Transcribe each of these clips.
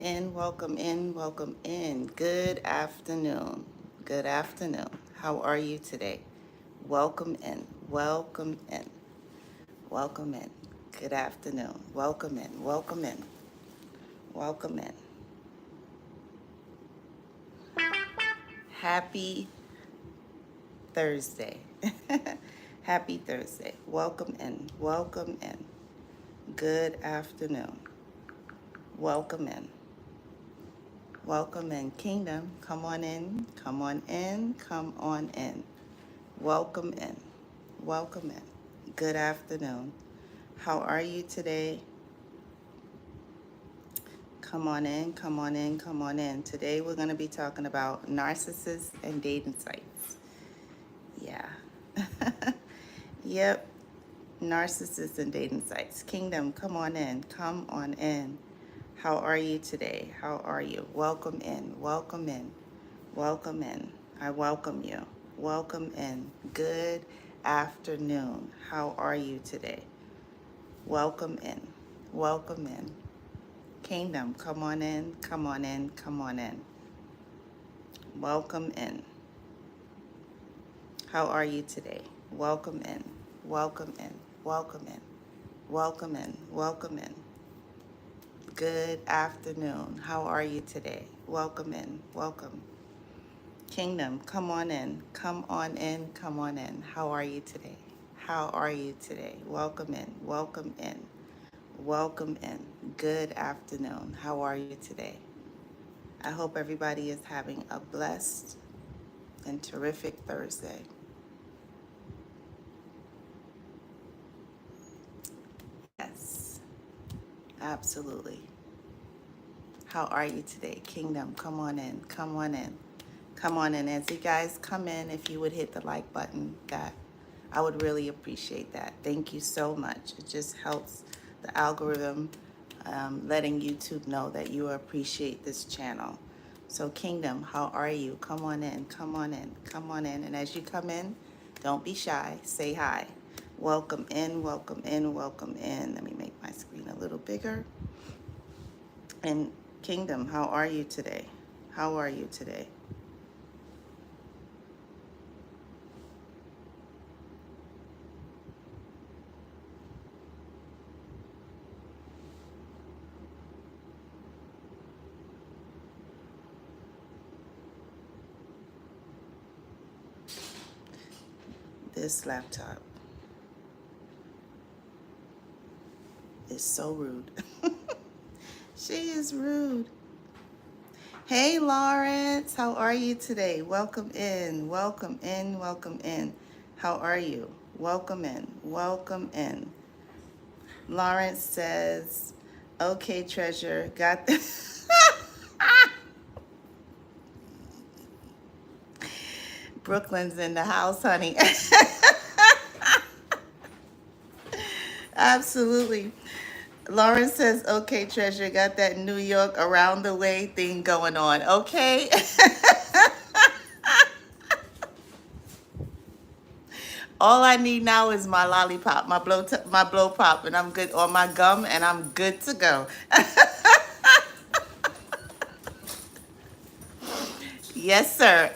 Welcome in, welcome in. Good afternoon. Good afternoon. How are you today? Welcome in, welcome in, welcome in. Good afternoon. Welcome in, welcome in, welcome in. Happy Thursday. Happy Thursday. Welcome in, welcome in. Good afternoon. Welcome in. Welcome in, Kingdom. Come on in, come on in, come on in. Welcome in, welcome in. Good afternoon. How are you today? Come on in, come on in, come on in. Today we're going to be talking about narcissists and dating sites. Yeah. Yep. Narcissists and dating sites. Kingdom, come on in, come on in. How are you today? How are you? Welcome in, welcome in, welcome in. I welcome you. Welcome in. Good afternoon. How are you today? Welcome in. Welcome in. Kingdom, come on in, come on in, come on in. Welcome in. How are you today? Welcome in. Welcome in. Welcome in. Welcome in. Welcome in. Good afternoon. How are you today? Welcome in. Welcome. Kingdom, come on in. Come on in. Come on in. How are you today? How are you today? Welcome in. Welcome in. Welcome in. Good afternoon. How are you today? I hope everybody is having a blessed and terrific Thursday. Yes, absolutely. How are you today? Kingdom, come on in. Come on in. Come on in. As you guys come in, if you would hit the like button, that I would really appreciate that. Thank you so much. It just helps the algorithm letting YouTube know that you appreciate this channel. So Kingdom, how are you? Come on in, come on in, come on in. And as you come in, don't be shy, say hi. Welcome in, welcome in, welcome in. Let me make my screen a little bigger. And Kingdom, how are you today? How are you today? This laptop is so rude. She is rude. Hey Lawrence, how are you today? Welcome in, welcome in, welcome in. How are you? Welcome in, welcome in. Lawrence says, okay, treasure, got this. Brooklyn's in the house, honey. Absolutely. Lawrence says, okay, treasure, got that New York around the way thing going on. Okay. All I need now is my lollipop, my blow pop, and I'm good, or my gum, and I'm good to go. Yes, sir.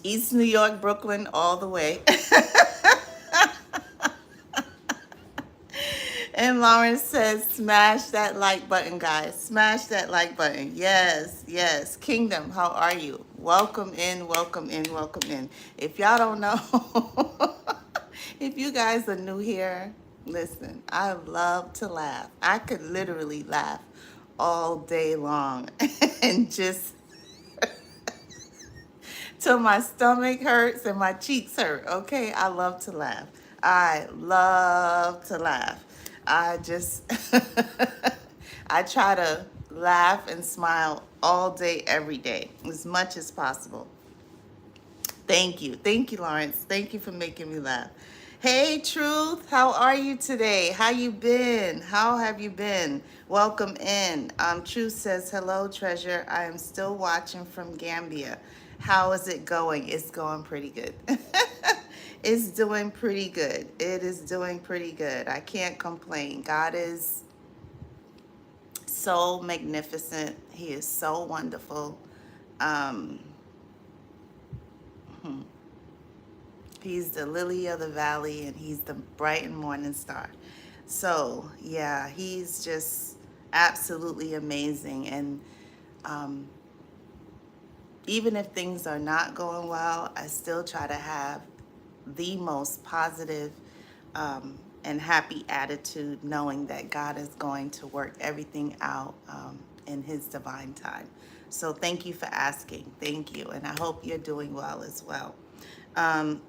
East New York, Brooklyn, all the way. And Lawrence says, smash that like button, guys. Smash that like button. Yes, yes. Kingdom, how are you? Welcome in, welcome in, welcome in. If y'all don't know, if you guys are new here, listen, I love to laugh. I could literally laugh all day long and just till my stomach hurts and my cheeks hurt. Okay, I love to laugh. I love to laugh. I just I try to laugh and smile all day, every day, as much as possible. Thank you, Lawrence. Thank you for making me laugh. Hey, Truth, how are you today? How you been? How have you been? Welcome in. Truth says, hello, treasure. I am still watching from Gambia. How is it going? It's going pretty good. It's doing pretty good. It is doing pretty good. I can't complain. God is so magnificent. He is so wonderful. Um, he's the lily of the valley, and he's the bright and morning star. So, yeah, he's just absolutely amazing. And um, even if things are not going well, I still try to have the most positive and happy attitude, knowing that God is going to work everything out in His divine time. So thank you for asking. Thank you. And I hope you're doing well as well. Um,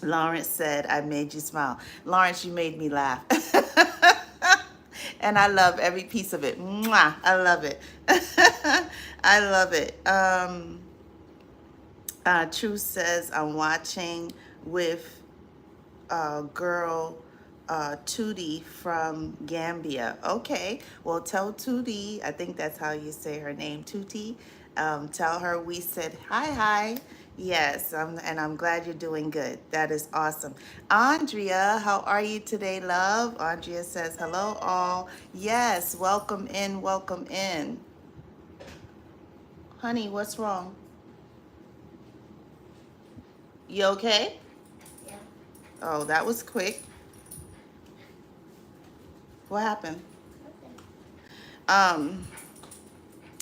Lawrence said, I made you smile. Lawrence, you made me laugh. And I love every piece of it. Mwah! I love it. I love it. Truth says, I'm watching with girl Tootie from Gambia. Okay, well, tell Tootie, I think that's how you say her name, Tootie. Tell her we said hi, hi. Yes, and I'm glad you're doing good. That is awesome. Andrea, how are you today, love? Andrea says, hello, all. Yes, welcome in, welcome in. Honey, what's wrong? You okay? Yeah. Oh, that was quick. What happened? Um,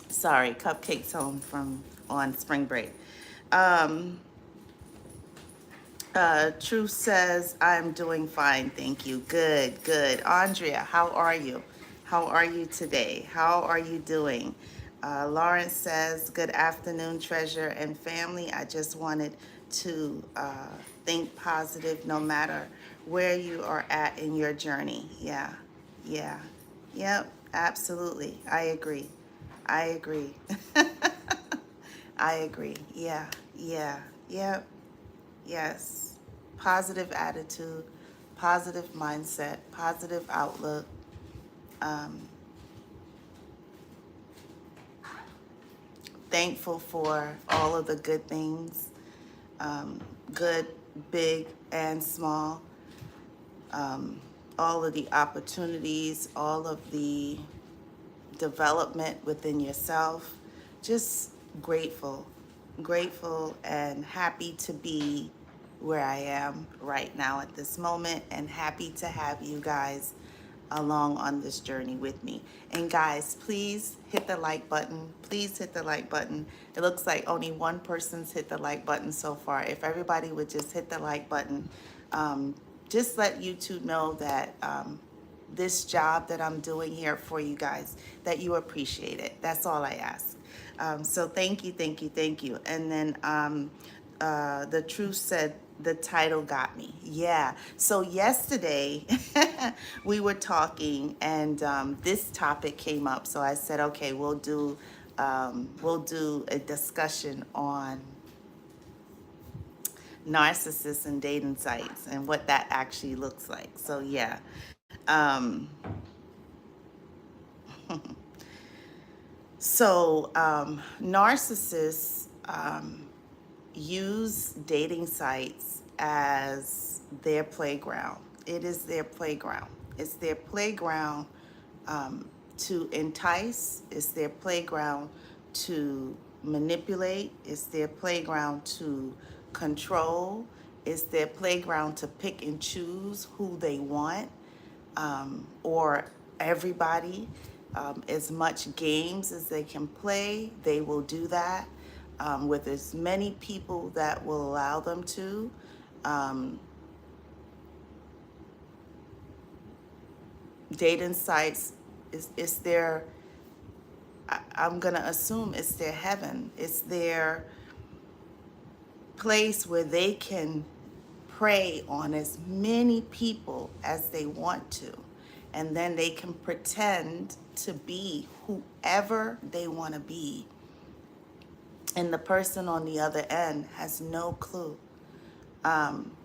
sorry, Cupcake's home from on spring break. Um, Truth says, I'm doing fine, thank you. Good, good. Andrea, how are you? How are you today? How are you doing? Lawrence says, good afternoon, treasure and family. I just wanted to think positive no matter where you are at in your journey. Yeah, yeah, yep, absolutely. I agree. I agree. I agree. Yeah, yeah, yep. Yes. Positive attitude, positive mindset, positive outlook. Um, Thankful for all of the good things, um, good, big, and small. All of the opportunities, all of the development within yourself. Just grateful, grateful and happy to be where I am right now at this moment, and happy to have you guys along on this journey with me. And guys, please hit the like button. Please hit the like button. It looks like only one person's hit the like button so far. If everybody would just hit the like button, just let YouTube know that this job that I'm doing here for you guys, that you appreciate it. That's all I ask. So thank you, thank you, thank you. And then the truth said the title got me. Yeah. So yesterday we were talking, and this topic came up. So I said, okay, we'll do a discussion on narcissists and dating sites and what that actually looks like. So yeah. Um, Narcissists use dating sites as their playground. It is their playground. It's their playground to entice. It's their playground to manipulate. It's their playground to control. It's their playground to pick and choose who they want, or everybody. As much games as they can play, they will do that with as many people that will allow them to. Um, Dating sites is their, I'm going to assume it's their heaven. It's their place where they can prey on as many people as they want to. And then they can pretend to be whoever they want to be. And the person on the other end has no clue.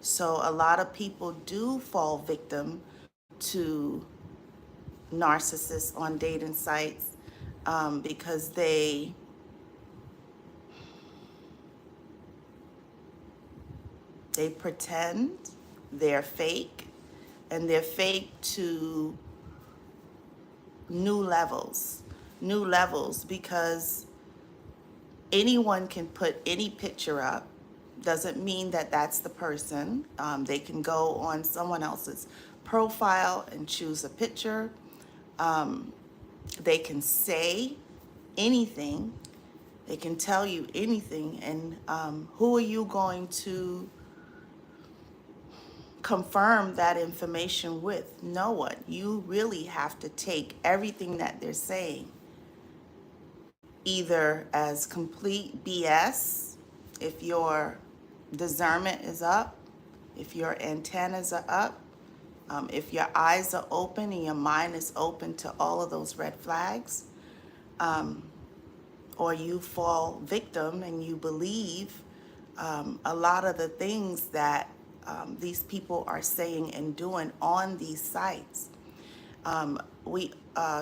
So a lot of people do fall victim to narcissists on dating sites because they pretend, they're fake, and they're fake to new levels, because anyone can put any picture up. Doesn't mean that that's the person. They can go on someone else's profile and choose a picture. They can say anything. They can tell you anything. And who are you going to confirm that information with? No one. You really have to take everything that they're saying either as complete BS, if your discernment is up, if your antennas are up, if your eyes are open and your mind is open to all of those red flags, or you fall victim and you believe a lot of the things that these people are saying and doing on these sites. We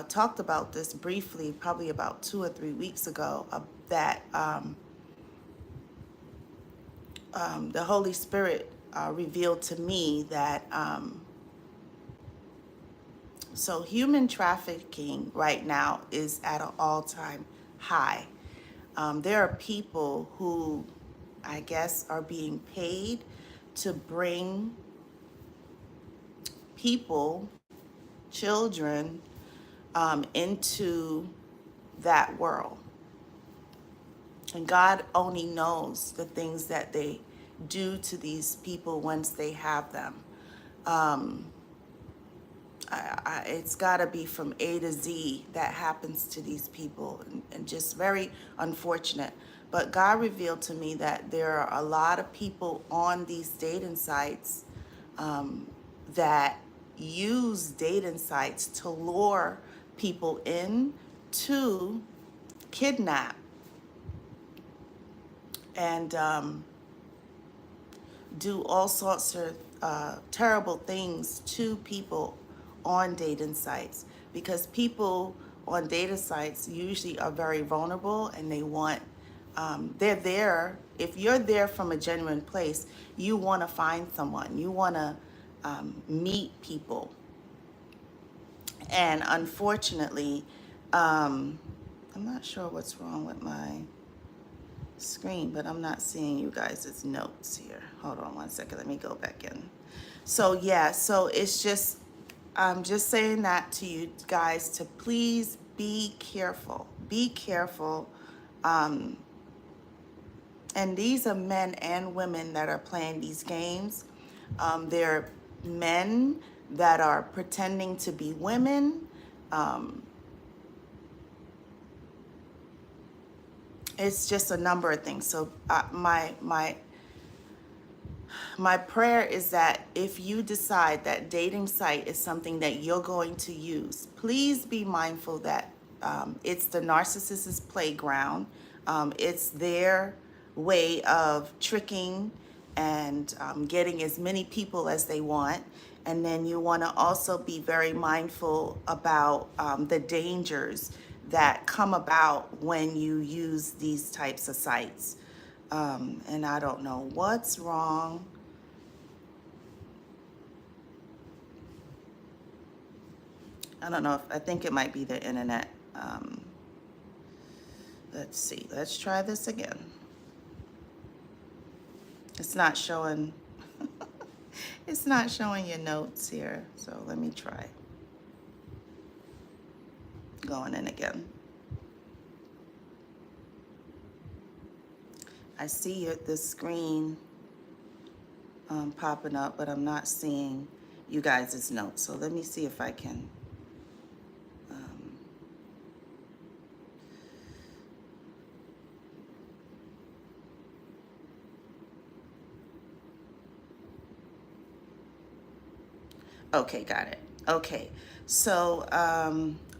talked about this briefly, probably about 2 or 3 weeks ago, that the Holy Spirit revealed to me that so human trafficking right now is at an all-time high. There are people who, I guess, are being paid to bring people, children, into that world. And God only knows the things that they do to these people once they have them. It's got to be from A to Z that happens to these people, and just very unfortunate. But God revealed to me that there are a lot of people on these dating sites that use dating sites to lure people in to kidnap and do all sorts of terrible things to people on dating sites, because people on dating sites usually are very vulnerable and they want they're there. If you're there from a genuine place, you want to find someone, you want to meet people. And unfortunately, I'm not sure what's wrong with my screen, but I'm not seeing you guys' notes here. Hold on one second, let me go back in. So yeah, so it's just, I'm just saying that to you guys to please be careful. Be careful. And these are men and women that are playing these games. They're men that are pretending to be women. It's just a number of things. So my prayer is that if you decide that dating site is something that you're going to use, please be mindful that it's the narcissist's playground. It's their way of tricking and getting as many people as they want. And then you want to also be very mindful about the dangers that come about when you use these types of sites. And I don't know what's wrong. I don't know if, I think it might be the internet. Let's see, let's try this again. It's not showing, it's not showing your notes here. So let me try going in again. I see the screen popping up, but I'm not seeing you guys' notes. So let me see if I can. Okay, got it. Okay, so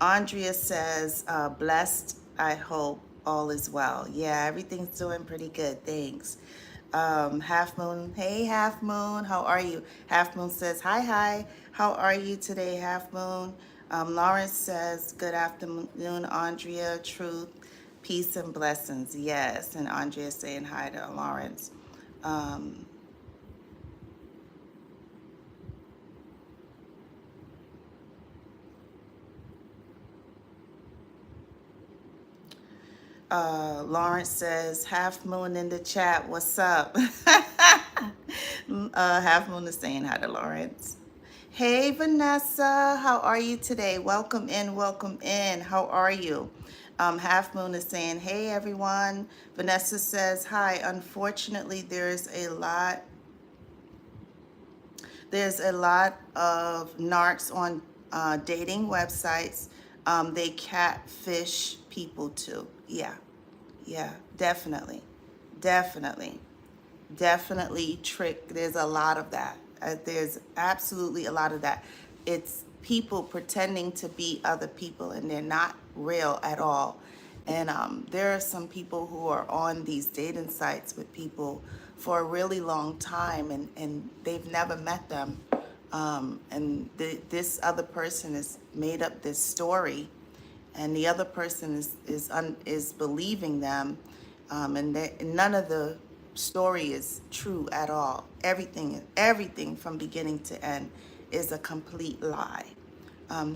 Andrea says, blessed, I hope all is well. Yeah, everything's doing pretty good, thanks. Half Moon, hey Half Moon, how are you? Half Moon says, hi, how are you today, Half Moon? Lawrence says, good afternoon, Andrea, truth, peace and blessings. Yes, and Andrea saying hi to Lawrence. Lawrence says, Half Moon in the chat, what's up? Half Moon is saying hi to Lawrence. Hey, Vanessa, how are you today? Welcome in, welcome in. How are you? Half Moon is saying, hey, everyone. Vanessa says, hi. Unfortunately, there's a lot of narcs on dating websites. They catfish people too. Yeah, yeah, definitely. Definitely. Definitely trick. There's a lot of that. There's absolutely a lot of that. It's people pretending to be other people and they're not real at all. And there are some people who are on these dating sites with people for a really long time and they've never met them. This other person has made up this story and the other person is believing them, none of the story is true at all. Everything from beginning to end is a complete lie.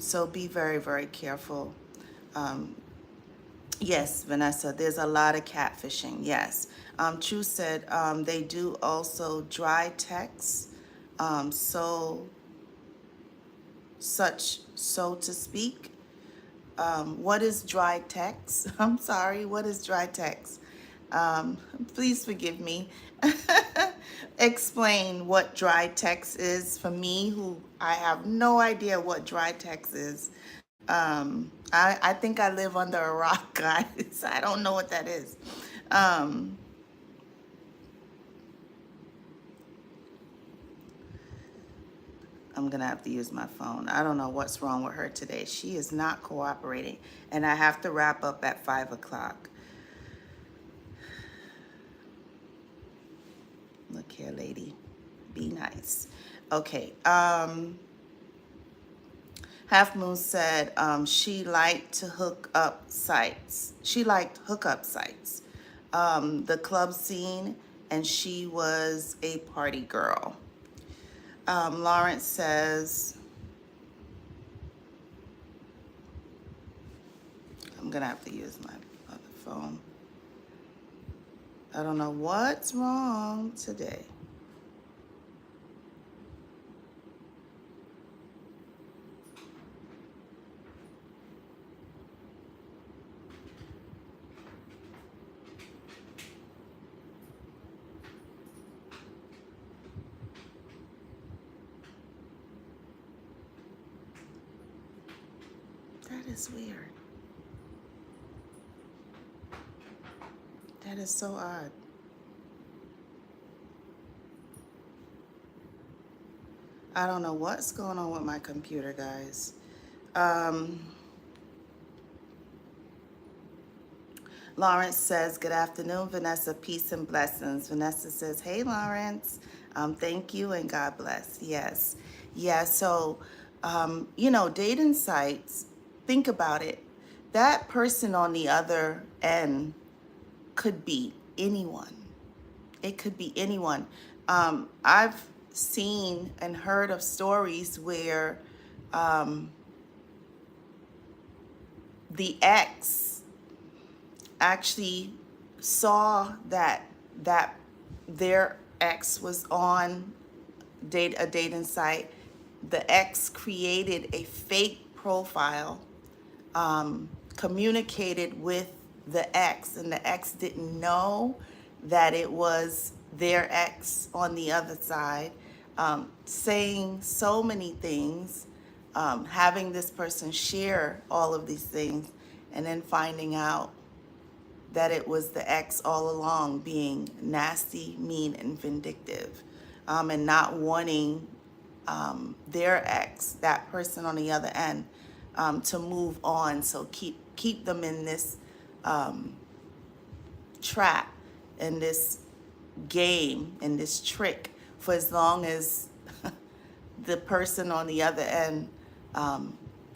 So be very, very careful. Yes, Vanessa, there's a lot of catfishing. Yes. True said they do also dry text. So so to speak. What is dry text? I'm sorry, what is dry text? Please forgive me. Explain what dry text is for me, who I have no idea what dry text is. I think I live under a rock, guys. I don't know what that is. Um, I'm gonna have to use my phone. I don't know what's wrong with her today. She is not cooperating, and I have to wrap up at 5 o'clock. Look here, lady. Be nice. Okay. Half Moon said she liked to hook up sites. She liked hookup sites, the club scene, and she was a party girl. Lawrence says, I'm going to have to use my other phone. I don't know what's wrong today. That is weird. That is so odd. I don't know what's going on with my computer, guys. Lawrence says, good afternoon, Vanessa, peace and blessings. Vanessa says, hey, Lawrence, thank you and God bless. Yes. Yeah, so, dating sites, think about it. That person on the other end could be anyone. It could be anyone. I've seen and heard of stories where the ex actually saw that their ex was on a dating site. The ex created a fake profile, communicated with the ex, and the ex didn't know that it was their ex on the other side, saying so many things, having this person share all of these things, and then finding out that it was the ex all along being nasty, mean, and vindictive, and not wanting their ex, that person on the other end, to move on. So keep them in this trap, in this game, in this trick for as long as the person on the other end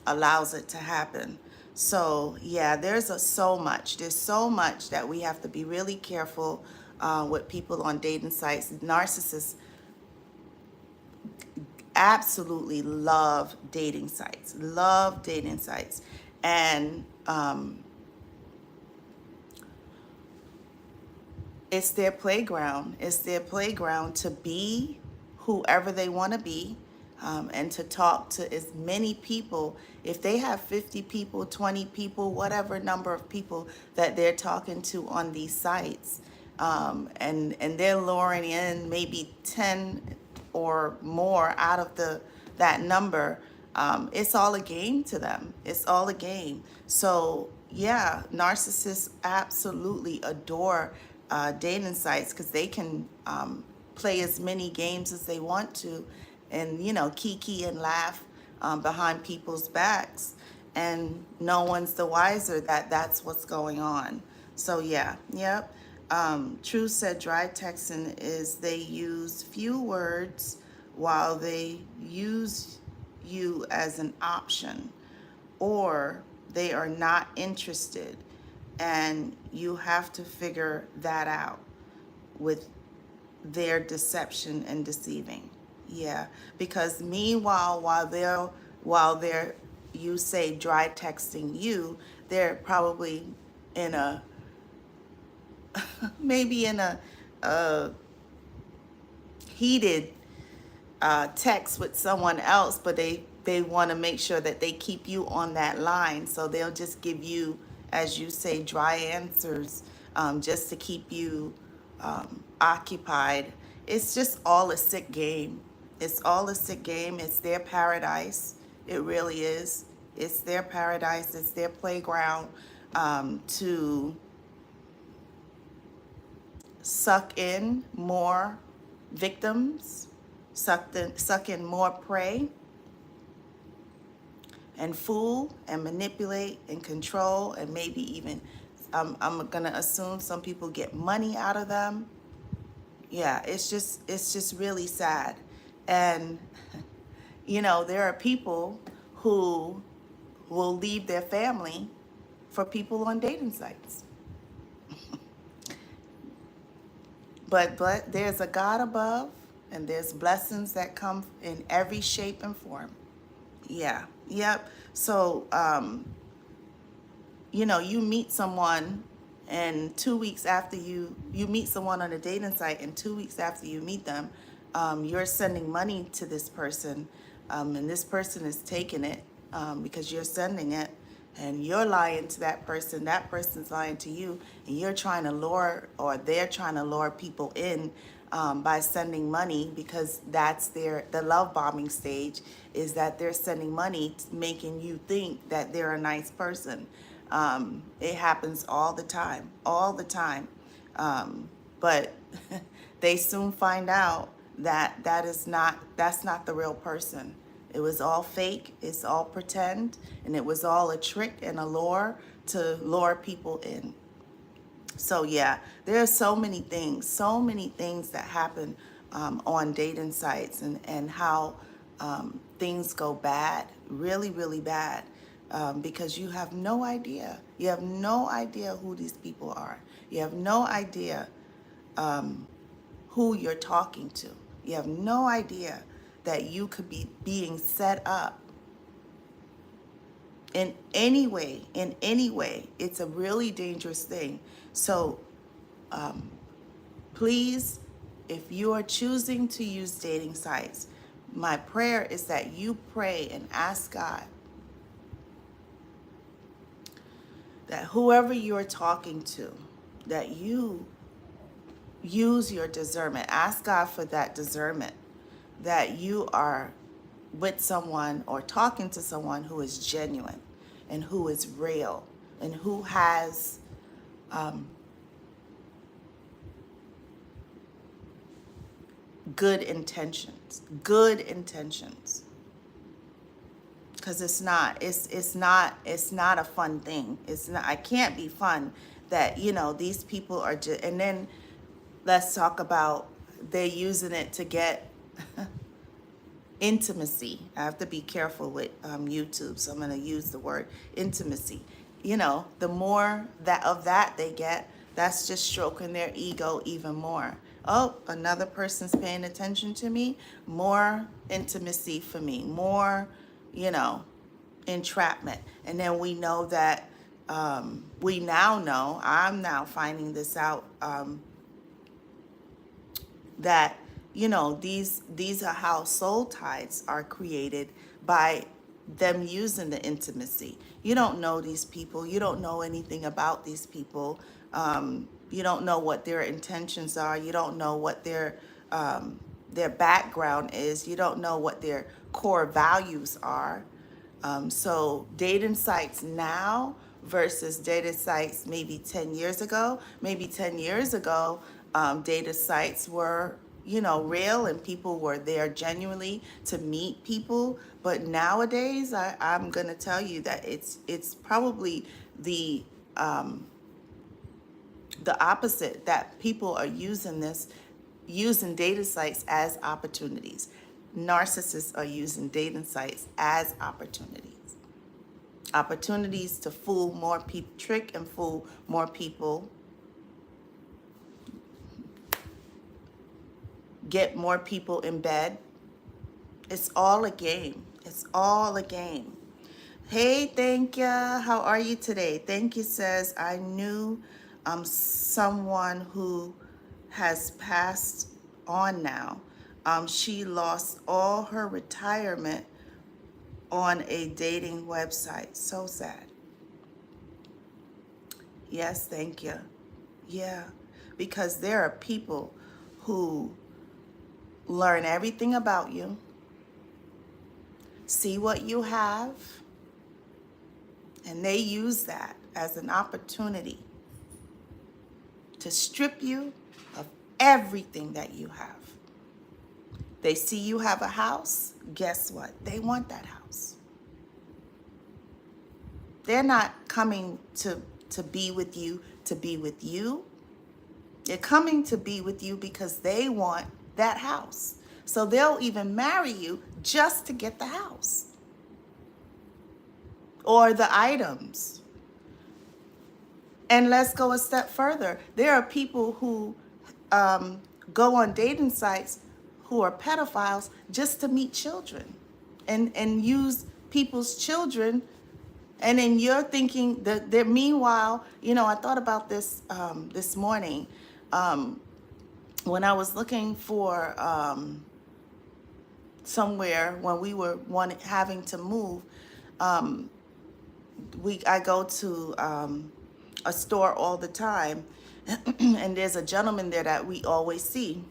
allows it to happen. So yeah, there's so much that we have to be really careful with people on dating sites. Narcissists absolutely love dating sites, and it's their playground. It's their playground to be whoever they want to be, and to talk to as many people. If they have 50 people, 20 people, whatever number of people that they're talking to on these sites, and they're luring in maybe 10 or more out of that number, it's all a game to them. It's all a game. So yeah, narcissists absolutely adore dating sites because they can play as many games as they want to, and kiki and laugh behind people's backs, and no one's the wiser that that's what's going on. So yeah, yep. True said dry texting is they use few words while they use you as an option, or they are not interested, and you have to figure that out with their deception and deceiving. Yeah, because meanwhile, while they're you say dry texting you, they're probably in a maybe in a heated text with someone else, but they want to make sure that they keep you on that line. So they'll just give you, as you say, dry answers, just to keep you occupied. It's just all a sick game. It's all a sick game. It's their paradise. It really is. It's their paradise. It's their playground, to suck in more victims, suck in more prey, and fool and manipulate and control, and maybe even, I'm gonna assume some people get money out of them. Yeah, it's just really sad. And there are people who will leave their family for people on dating sites. But there's a God above, and there's blessings that come in every shape and form. Yeah, yep. So, you meet someone, and 2 weeks after you meet someone on a dating site, and 2 weeks after you meet them, you're sending money to this person, and this person is taking it, because you're sending it, and you're lying to that person's lying to you, and you're trying to lure, or they're trying to lure people in, by sending money, because that's the love bombing stage, is that they're sending money, making you think that they're a nice person. It happens all the time, all the time. But they soon find out that that's not the real person. It was all fake, it's all pretend, and it was all a trick and a lure to lure people in. So yeah, there are so many things that happen on dating sites, and how things go bad, really, really bad, because you have no idea. You have no idea who these people are. You have no idea who you're talking to. You have no idea that you could be being set up in any way, in any way. It's a really dangerous thing. So please, if you are choosing to use dating sites, my prayer is that you pray and ask God that whoever you're talking to, that you use your discernment. Ask God for that discernment, that you are with someone or talking to someone who is genuine and who is real and who has good intentions. Good intentions. Because it's not a fun thing. It's not. It can't be fun that these people are just. And then let's talk about they're using it to get intimacy. I have to be careful with YouTube, so I'm going to use the word intimacy. The more that they get, that's just stroking their ego even more. Oh, another person's paying attention to me. More intimacy for me. More, entrapment. And then we know that we now know. I'm now finding this out that, you know, these are how soul ties are created, by them using the intimacy. You don't know these people. You don't know anything about these people. You don't know what their intentions are. You don't know what their background is. You don't know what their core values are. So dating sites now versus dating sites maybe 10 years ago. Maybe 10 years ago, data sites were, you know, real and people were there genuinely to meet people. But nowadays, I'm going to tell you that it's probably the the opposite, that people are using data sites as opportunities. Narcissists are using dating sites as opportunities to fool more people, trick and fool more people, get more people in bed. It's all a game. It's all a game. Hey, thank ya. How are you today? Thank you says, I knew someone who has passed on now. She lost all her retirement on a dating website. So sad. Yes, thank you. Yeah, because there are people who learn everything about you, see what you have, and they use that as an opportunity to strip you of everything that you have. They see you have a house, guess what? They want that house. They're not coming to be with you to be with you. They're coming to be with you because they want that house. So they'll even marry you just to get the house or the items. And let's go a step further. There are people who go on dating sites who are pedophiles just to meet children and use people's children. And then you're thinking that they're, meanwhile, you know, I thought about this this morning when I was looking for somewhere when we were having to move. I go to a store all the time, and there's a gentleman there that we always see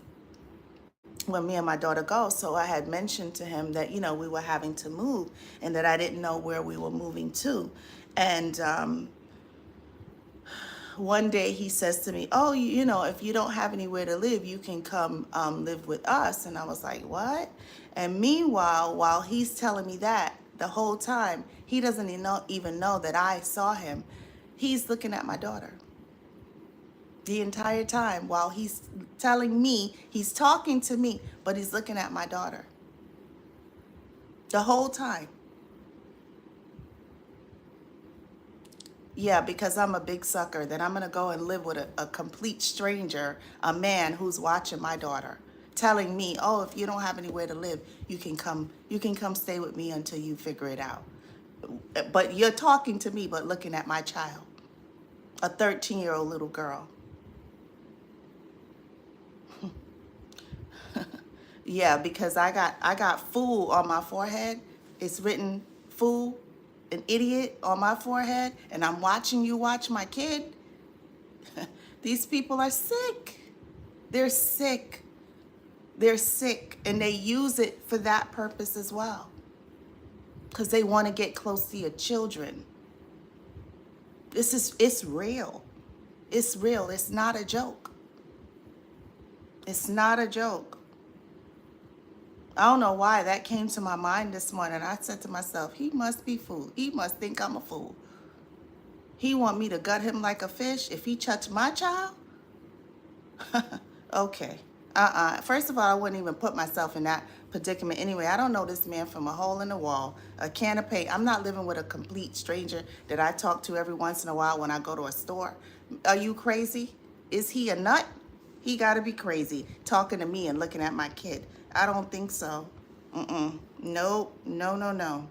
when me and my daughter go. So I had mentioned to him that, you know, we were having to move and that I didn't know where we were moving to. And one day he says to me, oh, you know, if you don't have anywhere to live, you can come live with us. And I was like, what? And meanwhile, while he's telling me that, the whole time, he doesn't even know that I saw him. He's looking at my daughter the entire time while he's telling me, he's talking to me, but he's looking at my daughter the whole time. Yeah, because I'm a big sucker, that I'm going to go and live with a complete stranger, a man who's watching my daughter, telling me, oh, if you don't have anywhere to live, you can come stay with me until you figure it out. But you're talking to me, but looking at my child, a 13-year-old little girl. Yeah, because I got fool on my forehead. It's written fool, an idiot on my forehead, and I'm watching you watch my kid. These people are sick. They're sick. They're sick, and they use it for that purpose as well, because they want to get close to your children. It's real. It's real. It's not a joke. It's not a joke. I don't know why that came to my mind this morning. I said to myself, he must be fooled. He must think I'm a fool. He want me to gut him like a fish if he touch my child? Okay. First of all, I wouldn't even put myself in that predicament anyway. I don't know this man from a hole in the wall, a can of paint. I'm not living with a complete stranger that I talk to every once in a while when I go to a store. Are you crazy? Is he a nut? He got to be crazy talking to me and looking at my kid. I don't think so. Nope. No.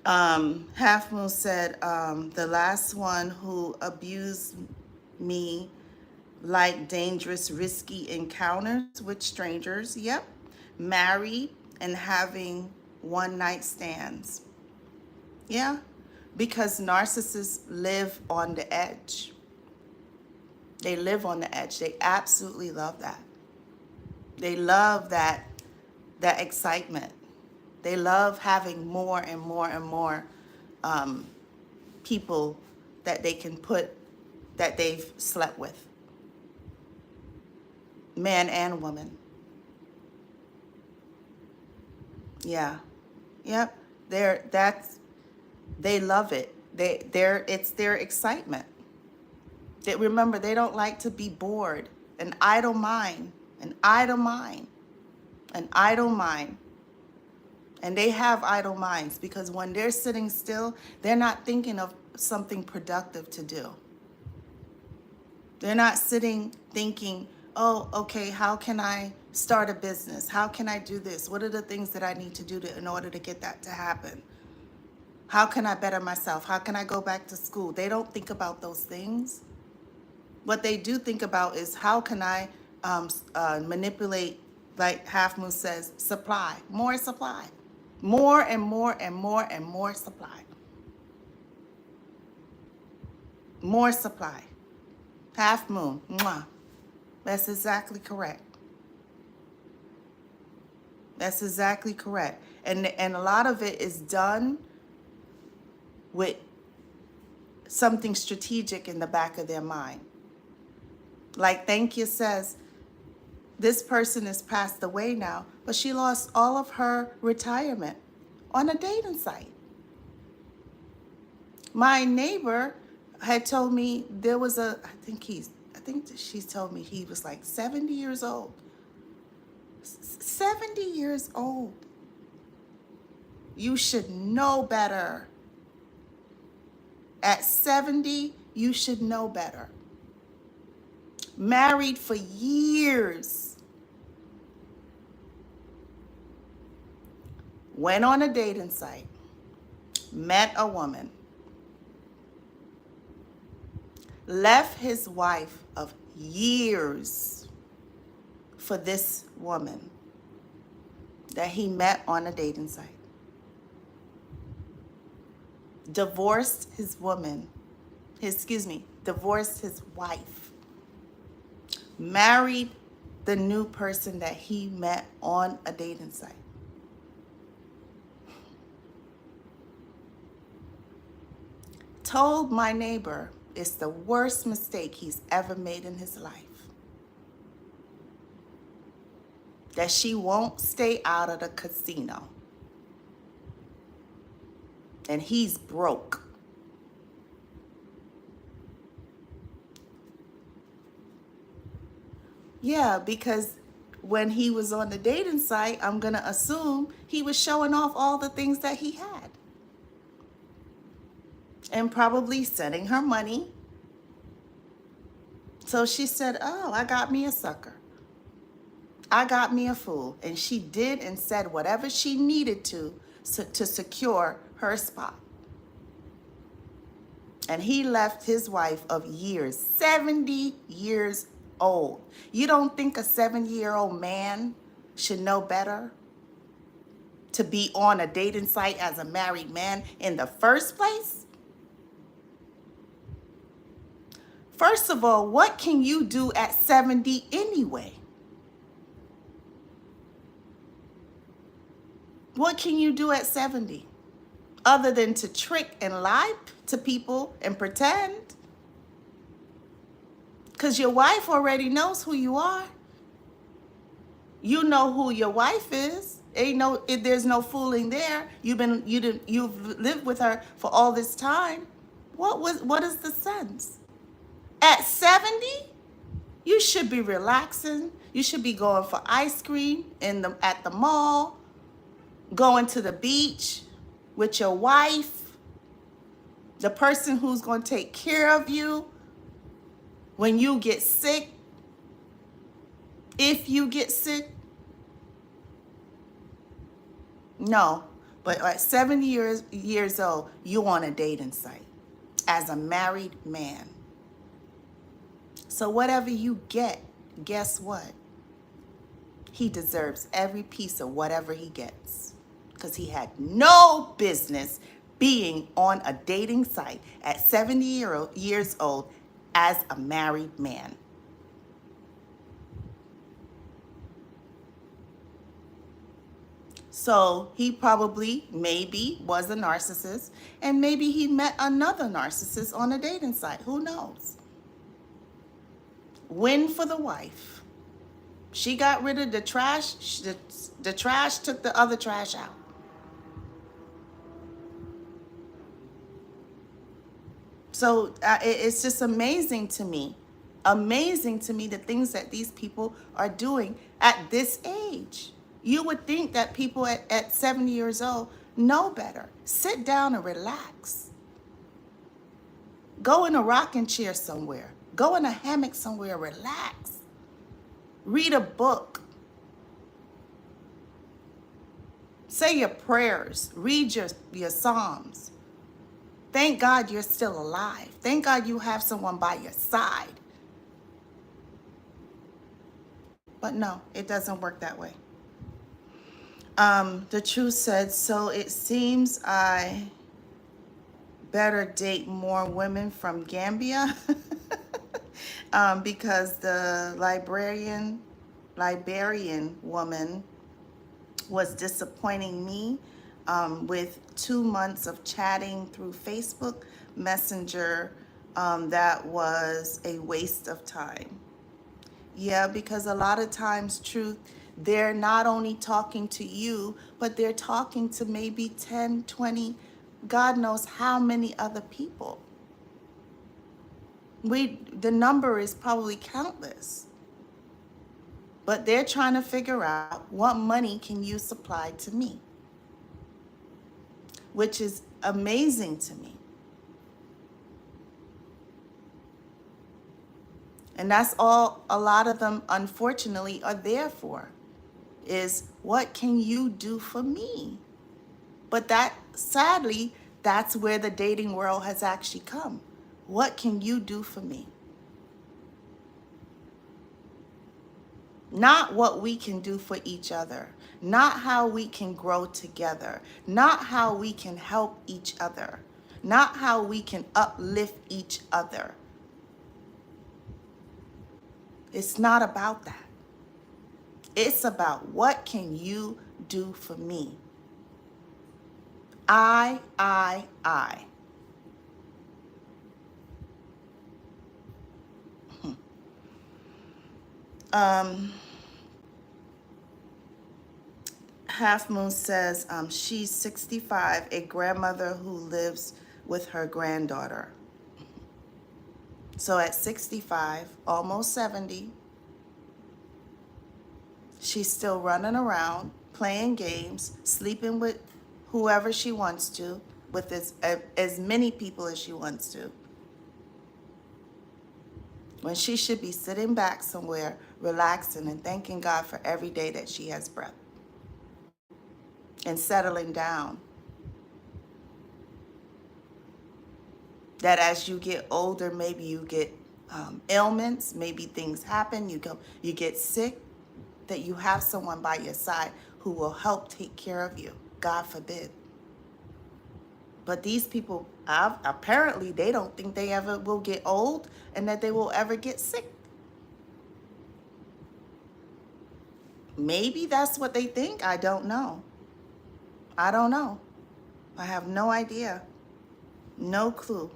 Half Moon said, the last one who abused me like dangerous, risky encounters with strangers. Yep. Married and having one night stands. Yeah. Because narcissists live on the edge. They live on the edge. They absolutely love that. They love that excitement. They love having more and more and more people that they can put, that they've slept with, man and woman. Yeah, yep. They love it. It's their excitement. They remember, they don't like to be bored. An idle mind, an idle mind, an idle mind. And they have idle minds because when they're sitting still, they're not thinking of something productive to do. They're not sitting thinking, oh, okay, how can I start a business? How can I do this? What are the things that I need to do in order to get that to happen? How can I better myself? How can I go back to school? They don't think about those things. What they do think about is how can I manipulate, like Half Moon says, supply, more supply. More and more and more and more supply. More supply. Half Moon. Mwah. That's exactly correct. That's exactly correct. And a lot of it is done with something strategic in the back of their mind. Like Thank You says, this person has passed away now, but she lost all of her retirement on a dating site. My neighbor had told me there was I think she told me he was like 70 years old. 70 years old. You should know better. At 70, you should know better. Married for years. Went on a dating site. Met a woman. Left his wife of years for this woman that he met on a dating site. Divorced his divorced his wife. Married the new person that he met on a dating site. Told my neighbor it's the worst mistake he's ever made in his life. That she won't stay out of the casino. And he's broke. Yeah, because when he was on the dating site, I'm going to assume he was showing off all the things that he had. And probably sending her money. So she said, oh, I got me a sucker. I got me a fool. And she did and said whatever she needed to secure her spot. And he left his wife of years, 70 years old. You don't think a 70-year-old man should know better to be on a dating site as a married man in the first place? First of all, what can you do at 70 anyway? What can you do at 70? Other than to trick and lie to people and pretend? Because your wife already knows who you are. You know who your wife is. There's no fooling there. You've lived with her for all this time. What is the sense? At 70, you should be relaxing. You should be going for ice cream at the mall, going to the beach with your wife, the person who's going to take care of you when you get sick, if you get sick. No, but at 70 years old, you on a dating site as a married man. So whatever you get, guess what? He deserves every piece of whatever he gets, because he had no business being on a dating site at 70 years old as a married man. So he probably, maybe, was a narcissist, and maybe he met another narcissist on a dating site. Who knows? Win for the wife. She got rid of the trash. The trash took the other trash out. So it's just amazing to me. Amazing to me the things that these people are doing at this age. You would think that people at 70 years old know better. Sit down and relax. Go in a rocking chair somewhere. Go in a hammock somewhere, relax. Read a book. Say your prayers. Read your Psalms. Thank God you're still alive. Thank God you have someone by your side. But no, it doesn't work that way. The truth said, so it seems I better date more women from Gambia because the Liberian woman was disappointing me with 2 months of chatting through Facebook Messenger. That was a waste of time. Yeah, because a lot of times, truth, they're not only talking to you, but they're talking to maybe 10, 20, God knows how many other people. The number is probably countless. But they're trying to figure out, what money can you supply to me? Which is amazing to me. And that's all a lot of them, unfortunately, are there for, is what can you do for me? But that, sadly, that's where the dating world has actually come. What can you do for me? Not what we can do for each other. Not how we can grow together. Not how we can help each other. Not how we can uplift each other. It's not about that. It's about, what can you do for me? I. Half Moon says she's 65, a grandmother who lives with her granddaughter. So at 65, almost 70, she's still running around, playing games, sleeping with whoever she wants to, with as many people as she wants to, when she should be sitting back somewhere, relaxing and thanking God for every day that she has breath and settling down. That as you get older, maybe you get ailments, maybe things happen, you get sick, that you have someone by your side who will help take care of you. God forbid. But these people, apparently, they don't think they ever will get old and that they will ever get sick. Maybe that's what they think. I don't know. I don't know. I have no idea. No clue.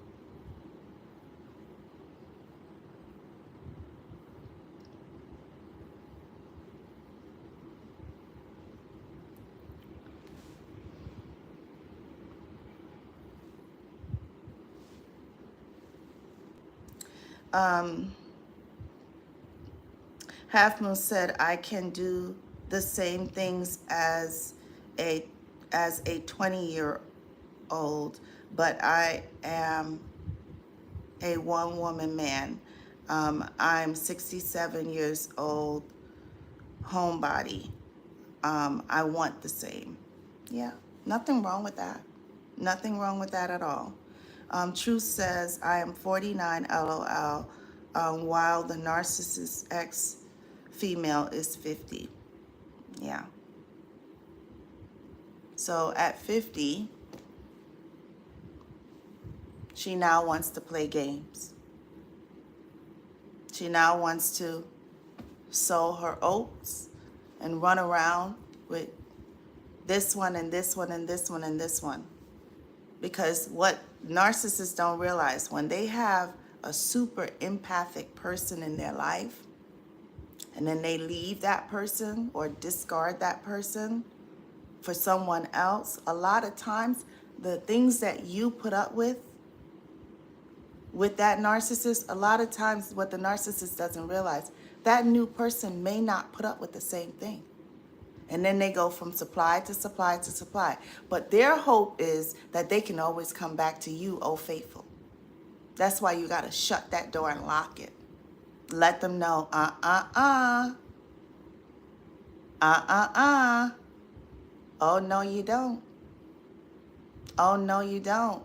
Half Moon said, I can do the same things as a 20-year-old, but I am a one-woman man. I'm 67 years old, homebody. I want the same. Yeah, nothing wrong with that. Nothing wrong with that at all. Truth says, I am 49, LOL. while the narcissist ex female is 50. Yeah. So at 50, she now wants to play games. She now wants to sow her oats and run around with this one and this one and this one and this one. Because what narcissists don't realize, when they have a super empathic person in their life, and then they leave that person or discard that person for someone else, a lot of times the things that you put up with that narcissist, a lot of times what the narcissist doesn't realize, that new person may not put up with the same thing. And then they go from supply to supply to supply. But their hope is that they can always come back to you, oh faithful. That's why you got to shut that door and lock it. Let them know, oh no you don't. Oh no you don't.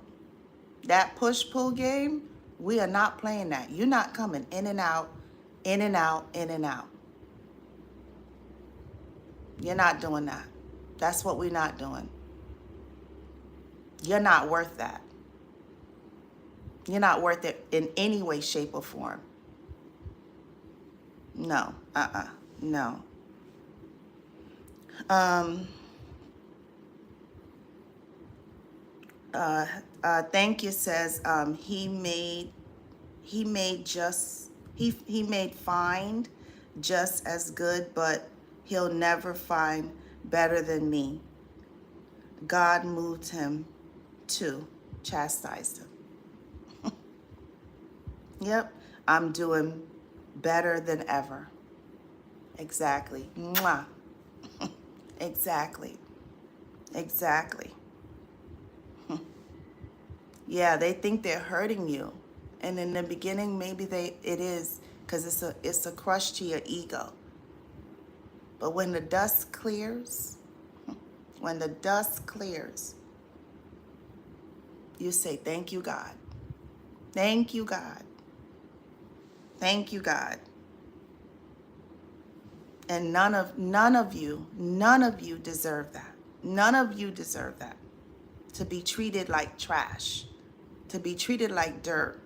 That push-pull game, we are not playing that. You're not coming in and out, in and out, in and out. You're not doing that. That's what we're not doing. You're not worth that. You're not worth it in any way, shape, or form. No, no. Thank you says he made find just as good, but he'll never find better than me. God moved him to chastise him. Yep, I'm doing better than ever. Exactly. Mwah. Exactly. Exactly. Yeah, they think they're hurting you. And in the beginning, maybe it is, because it's a crush to your ego. But when the dust clears, you say, thank you, God. Thank you, God. Thank you, God. And none of you deserve that. None of you deserve that. To be treated like trash. To be treated like dirt.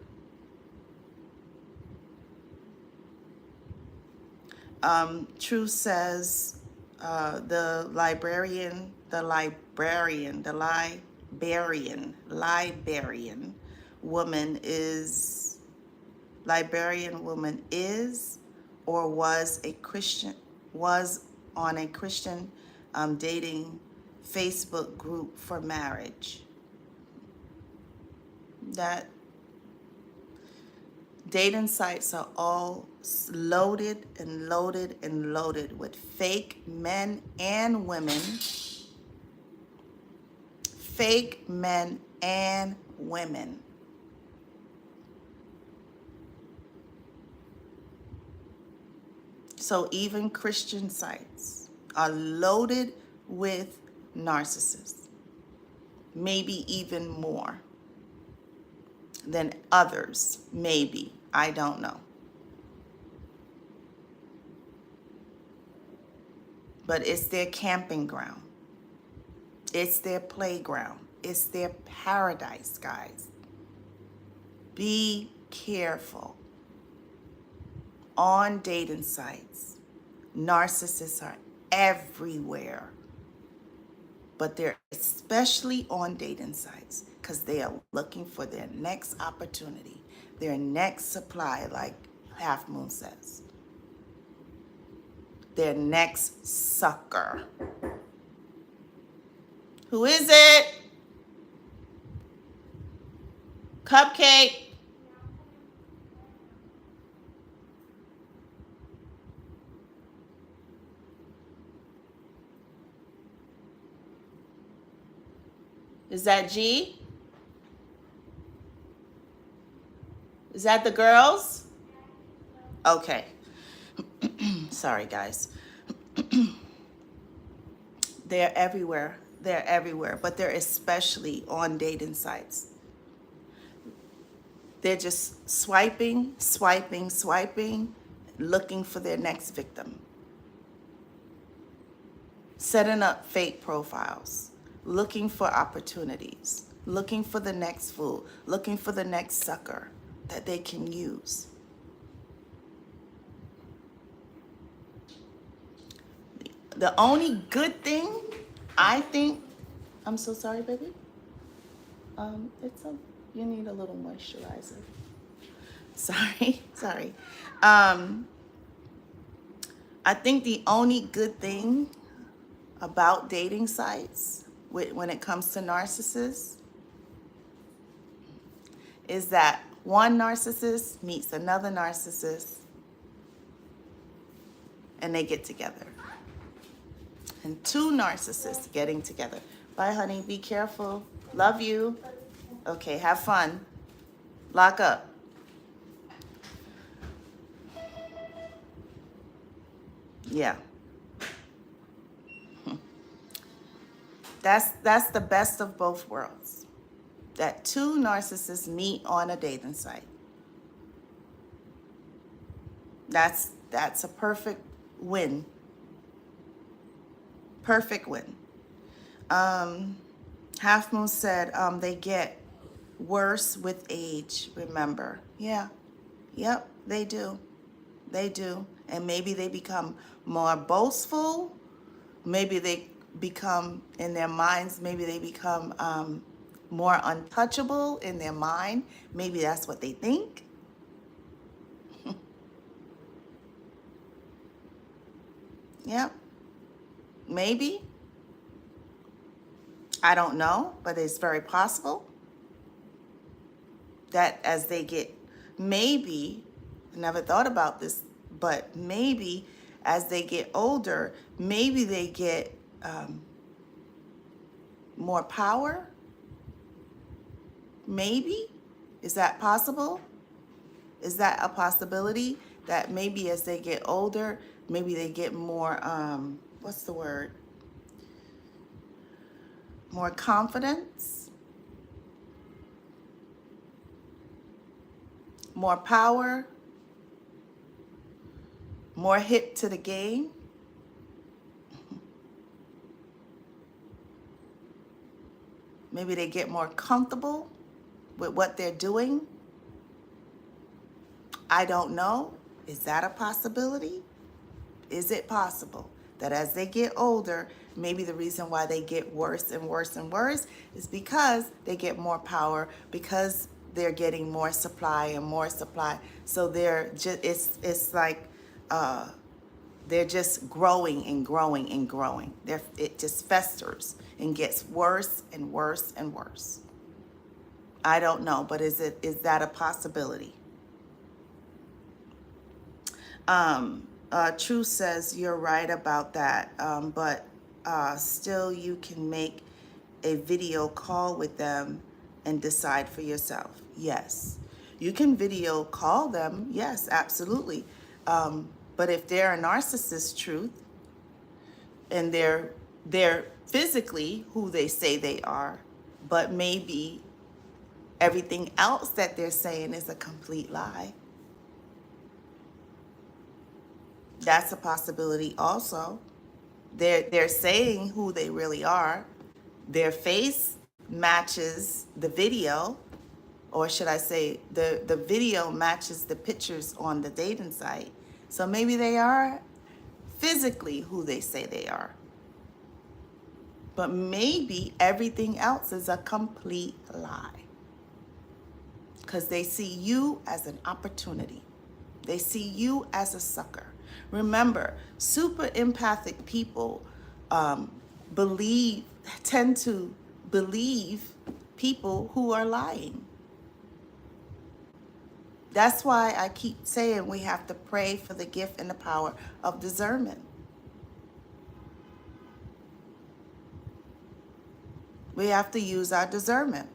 Truth says the Liberian woman is or was on a Christian dating Facebook group for marriage. That dating sites are all loaded and loaded and loaded with fake men and women. Fake men and women. So even Christian sites are loaded with narcissists. Maybe even more than others, maybe. I don't know. But it's their camping ground. It's their playground. It's their paradise, guys. Be careful. On dating sites, narcissists are everywhere. But they're especially on dating sites because they are looking for their next opportunity, their next supply, like Half Moon says. Their next sucker. Who is it? Cupcake. Is that G? Is that the girls? Okay. Sorry, guys. They're everywhere. They're everywhere, but they're especially on dating sites. They're just swiping, swiping, swiping, looking for their next victim. Setting up fake profiles, looking for opportunities, looking for the next fool, looking for the next sucker that they can use. The only good thing, I think, I'm so sorry, baby. You need a little moisturizer. Sorry. I think the only good thing about dating sites when it comes to narcissists is that one narcissist meets another narcissist and they get together. And two narcissists getting together. Bye, honey. Be careful. Love you. Okay, have fun. Lock up. Yeah. That's the best of both worlds. That two narcissists meet on a dating site. That's a perfect win. Perfect win. Half Moon said they get worse with age, remember. Yeah. Yep, they do. They do. And maybe they become more boastful. Maybe they become, in their minds, maybe they become more untouchable in their mind. Maybe that's what they think. Yep. Maybe. I don't know, but it's very possible that as they get, maybe, I never thought about this, but maybe as they get older, maybe they get more power. Maybe. Is that possible? Is that a possibility that maybe as they get older, maybe they get more, what's the word? More confidence, more power, more hip to the game. Maybe they get more comfortable with what they're doing. I don't know. Is that a possibility? Is it possible that as they get older, maybe the reason why they get worse and worse and worse is because they get more power, because they're getting more supply and more supply. So they're just, it's like they're just growing and growing and growing. It just festers and gets worse and worse and worse. I don't know, but is that a possibility? Truth says you're right about that, but still you can make a video call with them and decide for yourself. Yes, you can video call them. Yes, absolutely. But if they're a narcissist, Truth, and they're physically who they say they are, but maybe everything else that they're saying is a complete lie. That's a possibility also. They're saying who they really are. Their face matches the video, or should I say the video matches the pictures on the dating site. So maybe they are physically who they say they are. But maybe everything else is a complete lie. Because they see you as an opportunity. They see you as a sucker. Remember, super empathic people tend to believe people who are lying. That's why I keep saying we have to pray for the gift and the power of discernment. We have to use our discernment.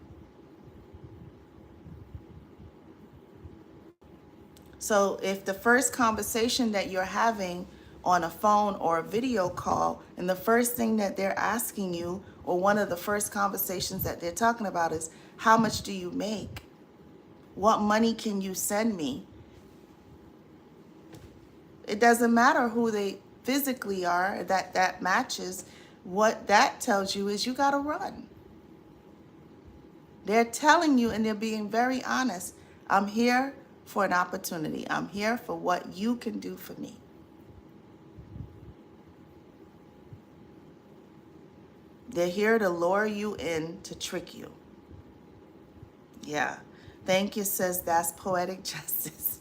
So if the first conversation that you're having on a phone or a video call, and the first thing that they're asking you, or one of the first conversations that they're talking about is, how much do you make? What money can you send me? It doesn't matter who they physically are, that matches. What that tells you is you got to run. They're telling you, and they're being very honest. I'm here for an opportunity. I'm here for what you can do for me. They're here to lure you in, to trick you. Yeah. Thank you, says that's poetic justice.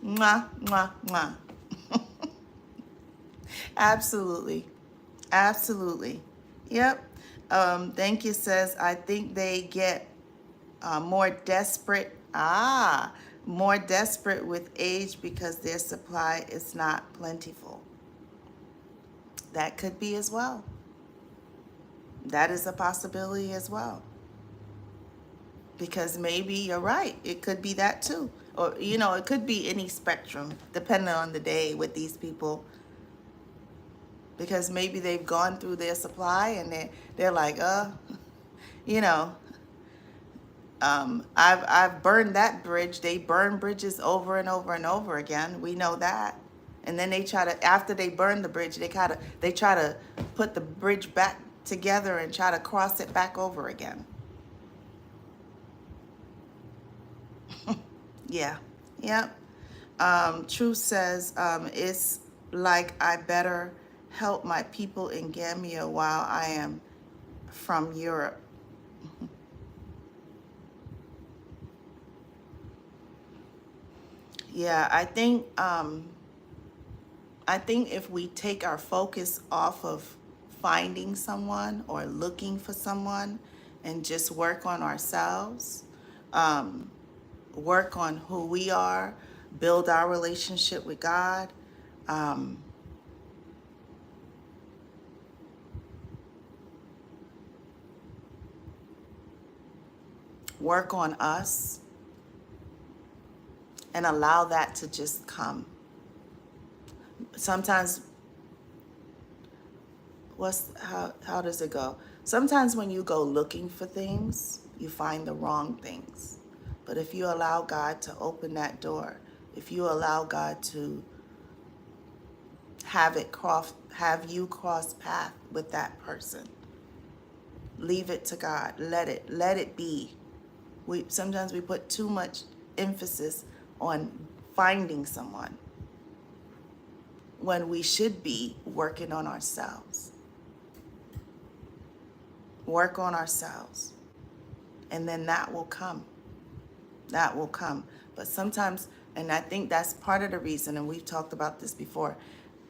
Mwah, mwah, mwah. Absolutely. Absolutely. Yep. Thank you, says I think they get more desperate. More desperate with age because their supply is not plentiful. That could be as well. That is a possibility as well. Because maybe you're right. It could be that too. Or, it could be any spectrum, depending on the day with these people. Because maybe they've gone through their supply and they're like, you know, I've burned that bridge. They burn bridges over and over and over again. We know that. And then they try to, after they burn the bridge, they try to put the bridge back together and try to cross it back over again. Yeah. Yep. Truth says, it's like I better help my people in Gambia while I am from Europe. Yeah, I think if we take our focus off of finding someone or looking for someone and just work on ourselves, work on who we are, build our relationship with God, work on us, and allow that to just come. Sometimes, how does it go? Sometimes when you go looking for things, you find the wrong things. But if you allow God to open that door, if you allow God to have you cross path with that person, leave it to God. Let it be. Sometimes we put too much emphasis on finding someone when we should be working on ourselves. Work on ourselves. And then that will come. That will come. But sometimes, and I think that's part of the reason, and we've talked about this before,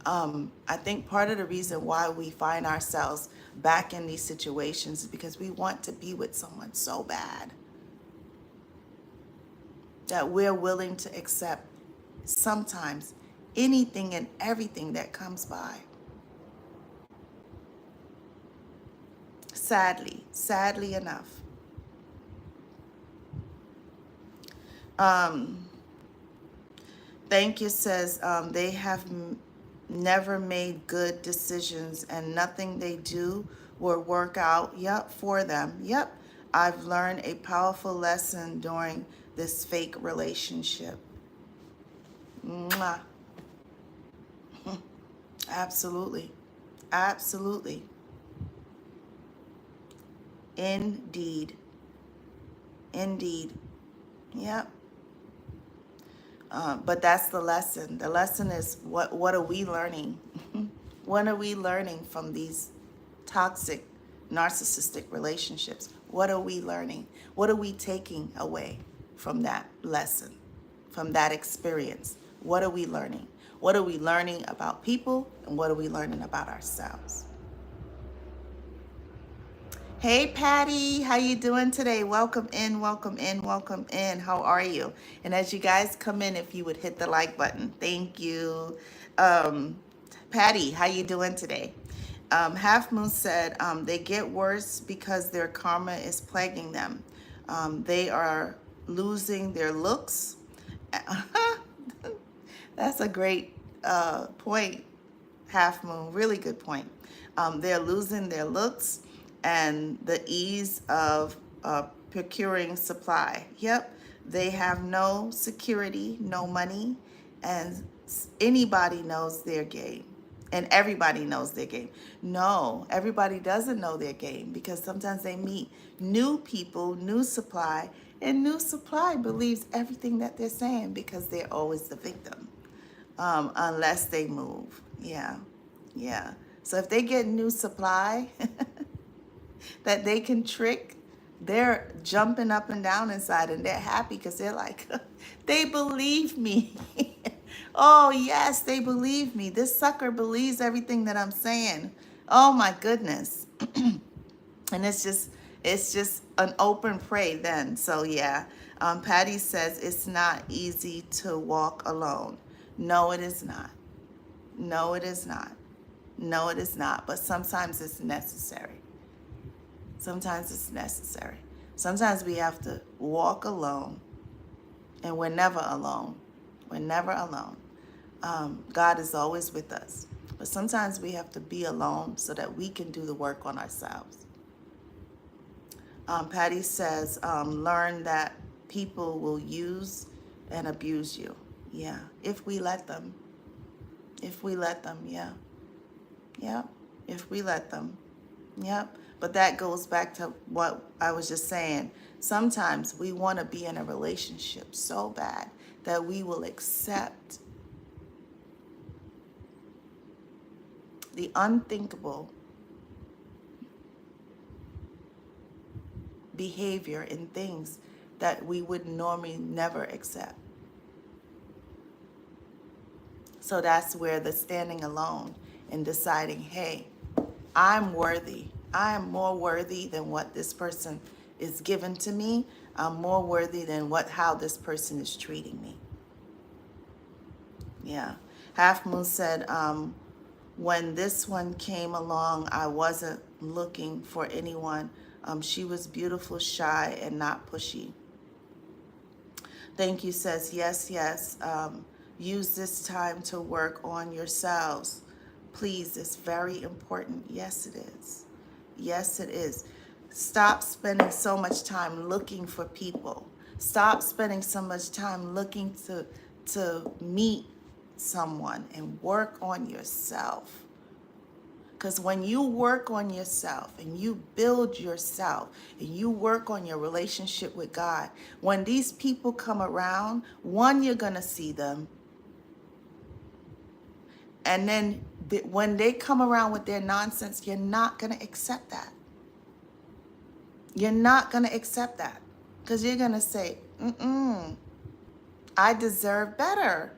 I think part of the reason why we find ourselves back in these situations is because we want to be with someone so bad that we're willing to accept sometimes anything and everything that comes by. Sadly enough. Thank you says they have never made good decisions and nothing they do will work out for them. Yep. I've learned a powerful lesson during this fake relationship. Mwah. Absolutely. Absolutely. Indeed. Indeed. Yep. But that's the lesson. The lesson is what are we learning? What are we learning from these toxic, narcissistic relationships? What are we learning? What are we taking away from that lesson, from that experience? What are we learning? What are we learning about people, and what are we learning about ourselves? Hey Patty, how you doing today? Welcome in, welcome in, welcome in. How are you? And as you guys come in, if you would hit the like button, thank you. Patty, how you doing today? Half Moon said they get worse because their karma is plaguing them. They are losing their looks. That's a great point, Half Moon. Really good point. They're losing their looks and the ease of procuring supply. Yep, they have no security, no money, and anybody knows their game. And everybody knows their game. No, everybody doesn't know their game because sometimes they meet new people, new supply, and new supply believes everything that they're saying because they're always the victim, unless they move. Yeah, yeah. So if they get new supply, that they can trick, they're jumping up and down inside and they're happy because they're like, they believe me. Oh, yes, they believe me. This sucker believes everything that I'm saying. Oh, my goodness. And it's just an open prey then. So, yeah. Patty says it's not easy to walk alone. No, it is not. No, it is not. No, it is not. But sometimes it's necessary. Sometimes it's necessary. Sometimes we have to walk alone, and we're never alone. We're never alone. God is always with us. But sometimes we have to be alone so that we can do the work on ourselves. Patty says, learn that people will use and abuse you. Yeah, if we let them. If we let them, yeah. Yep, if we let them. Yep. But that goes back to what I was just saying. Sometimes we want to be in a relationship so bad that we will accept the unthinkable behavior and things that we would normally never accept. So that's where the standing alone and deciding, hey, I'm worthy. I am more worthy than what this person is given to me. I'm more worthy than how this person is treating me. Yeah. Half Moon said, when this one came along, I wasn't looking for anyone. She was beautiful, shy, and not pushy. Thank you says, yes, yes. Use this time to work on yourselves. Please, it's very important. Yes, it is. Yes, it is. Stop spending so much time looking for people. Stop spending so much time looking to meet someone and work on yourself. Because when you work on yourself and you build yourself and you work on your relationship with God, when these people come around, one, you're going to see them. And then when they come around with their nonsense, you're not going to accept that. You're not going to accept that because you're going to say, I deserve better.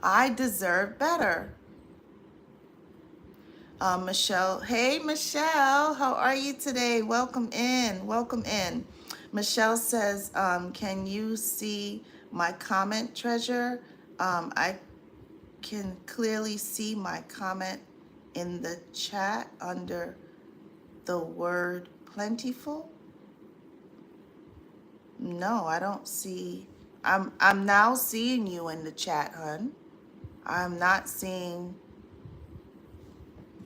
I deserve better. Michelle, hey Michelle, how are you today? Welcome in, welcome in. Michelle says, can you see my comment, treasure? I can clearly see my comment in the chat under the word plentiful. No, I don't see. I'm now seeing you in the chat, hun. I'm not seeing.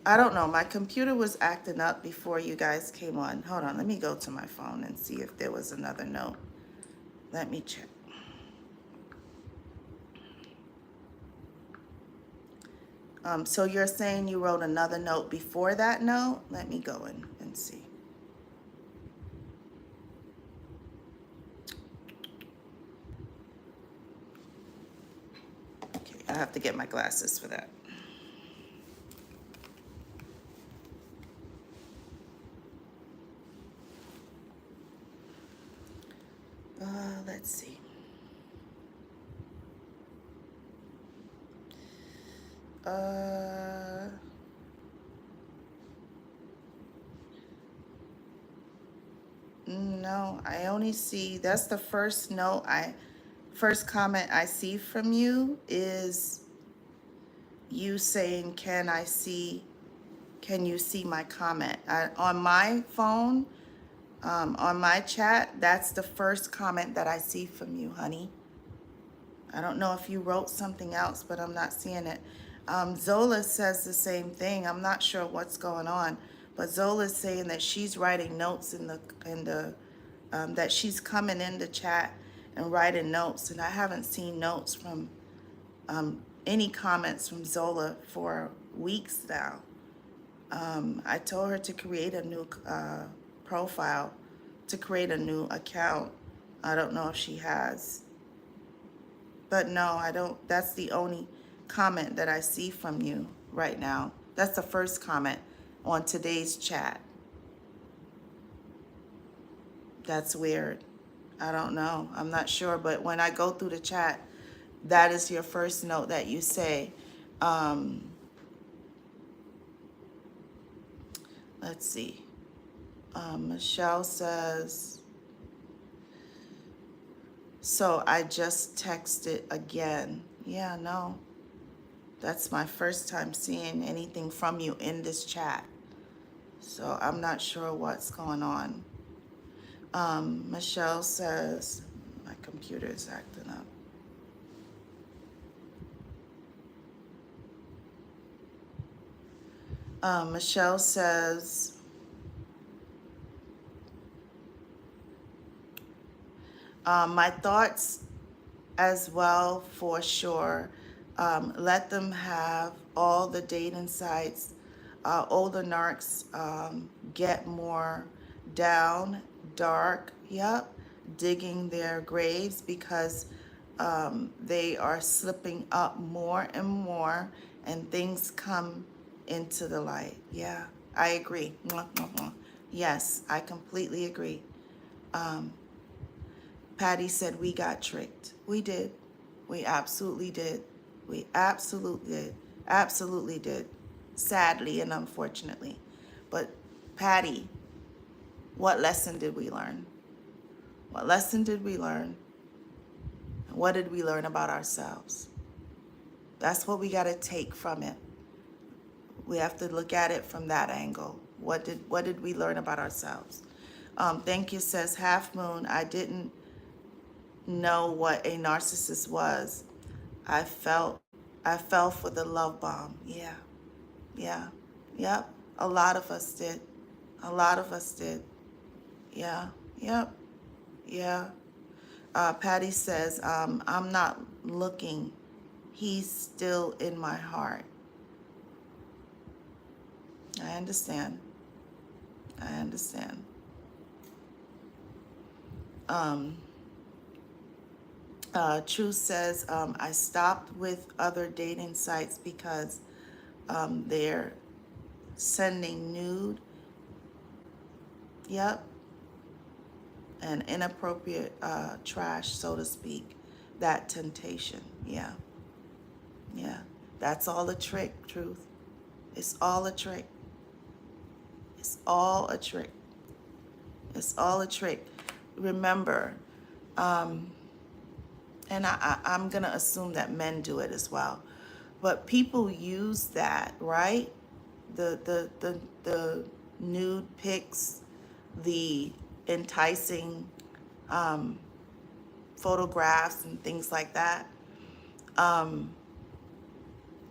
I don't know. My computer was acting up before you guys came on. Hold on. Let me go to my phone and see if there was another note. Let me check. So you're saying you wrote another note before that note? Let me go in and see. Okay, I have to get my glasses for that. Let's see. No, I only see, that's the first note first comment I see from you is you saying, can you see my comment? On my phone, on my chat, that's the first comment that I see from you, honey. I don't know if you wrote something else, but I'm not seeing it. Zola says the same thing. I'm not sure what's going on, but Zola's saying that she's writing notes in the that she's coming in the chat and writing notes, and I haven't seen notes from any comments from Zola for weeks now. I told her to create a new profile, to create a new account. I don't know if she has. But no, I don't. That's the only comment that I see from you right now. That's the first comment on today's chat. That's weird. I don't know. I'm not sure. But when I go through the chat, that is your first note that you say. Let's see. Michelle says, so I just texted again. Yeah, no. That's my first time seeing anything from you in this chat. So I'm not sure what's going on. Michelle says, my computer is acting up. Michelle says, my thoughts as well, for sure. Let them have all the dating sites. Older narcs get more down, dark, yep, digging their graves because they are slipping up more and more, and things come into the light. Yeah, I agree. Mwah, mwah, mwah. Yes, I completely agree. Patty said we got tricked. We did. We absolutely did. We absolutely did. Sadly and unfortunately. But Patty, what lesson did we learn? What lesson did we learn? And what did we learn about ourselves? That's what we got to take from it. We have to look at it from that angle. What did we learn about ourselves? Thank you, says Half Moon. I didn't know what a narcissist was. I fell for the love bomb. Yeah. Yep. A lot of us did. Yeah. Yep. Yeah. Patty says, I'm not looking. He's still in my heart. I understand. Truth says, I stopped with other dating sites because they're sending nude, yep, and inappropriate trash, so to speak. That temptation, yeah. That's all a trick, Truth. It's all a trick. It's all a trick. Remember, and I'm going to assume that men do it as well. But people use that, right? The nude pics, the enticing photographs and things like that,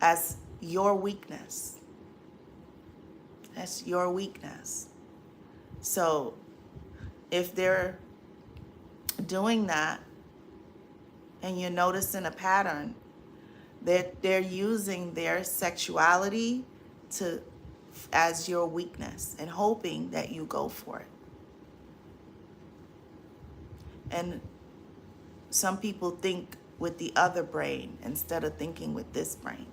as your weakness. That's your weakness. So if they're doing that, and you're noticing a pattern, they're using their sexuality as your weakness and hoping that you go for it. And some people think with the other brain instead of thinking with this brain.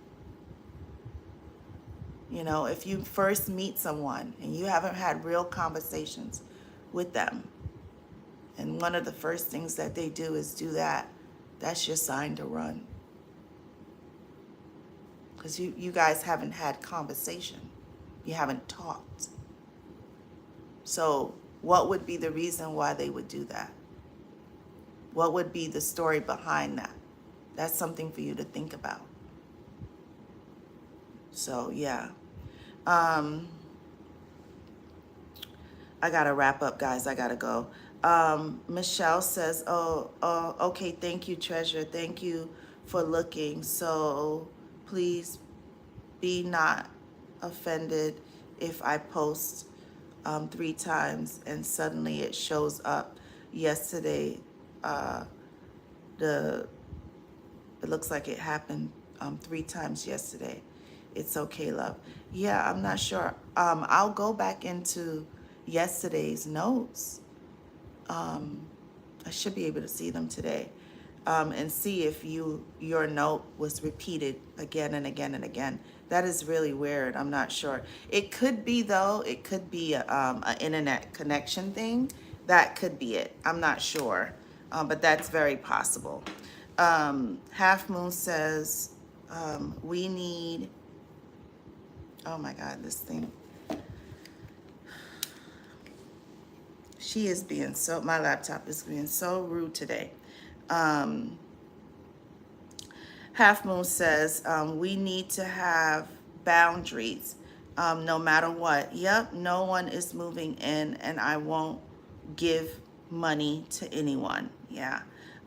You know, if you first meet someone and you haven't had real conversations with them, and one of the first things that they do is do that, that's your sign to run. Because you guys haven't had conversation. You haven't talked. So what would be the reason why they would do that? What would be the story behind that? That's something for you to think about. So, yeah. I got to wrap up, guys. I got to go. Michelle says, okay, thank you, Treasure. Thank you for looking. So please be not offended if I post 3 times and suddenly it shows up yesterday, uh, the it looks like it happened 3 times yesterday. It's okay, love. Yeah, I'm not sure. I'll go back into yesterday's notes. Um, I should be able to see them today, and see if your note was repeated again and again and again. That is really weird. I'm not sure. It could be though. It could be an internet connection thing. That could be it. I'm not sure, but that's very possible. Half Moon says we need. Oh my God, this thing. She is being so. My laptop is being so rude today. Um, Half Moon says, we need to have boundaries no matter what. Yep, no one is moving in, and I won't give money to anyone. Yeah.